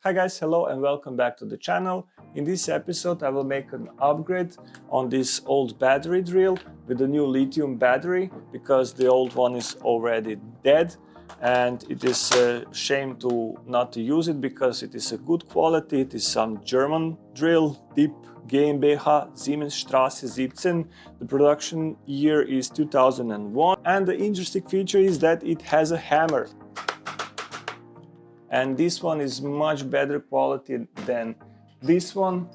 Hi guys, hello and welcome back to the channel. In this episode I will make an upgrade on this old battery drill with a new lithium battery because the old one is already dead and it is a shame not to use it because it is a good quality. It is some German drill, Deep GmbH Siemensstraße 17. The production year is 2001 and the interesting feature is that it has a hammer. And this one is much better quality than this one.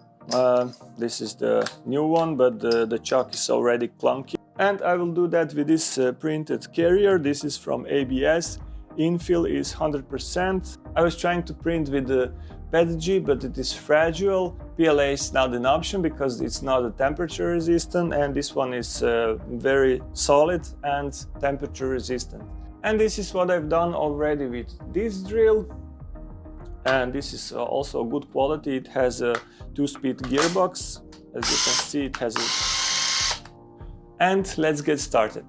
This is the new one, but the chuck is already clunky. And I will do that with this printed carrier. This is from ABS. Infill is 100%. I was trying to print with the PETG, but it is fragile. PLA is not an option because it's not a temperature resistant, and this one is very solid and temperature resistant. And this is what I've done already with this drill. And this is also good quality. It has a 2-speed gearbox. As you can see, it has a... And let's get started.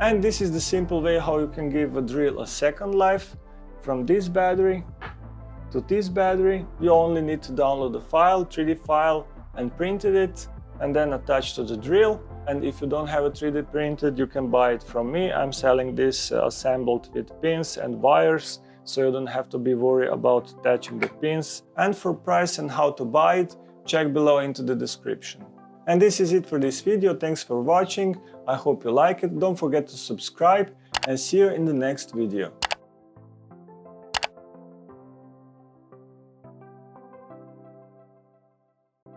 And this is the simple way how you can give a drill a second life. From this battery to this battery, you only need to download the file, 3D file, and printed it, and then attach to the drill. And if you don't have a 3D printed, you can buy it from me. I'm selling this assembled with pins and wires, so you don't have to be worried about attaching the pins. And for price and how to buy it, check below into the description. And this is it for this video. Thanks for watching. I hope you like it. Don't forget to subscribe, and see you in the next video.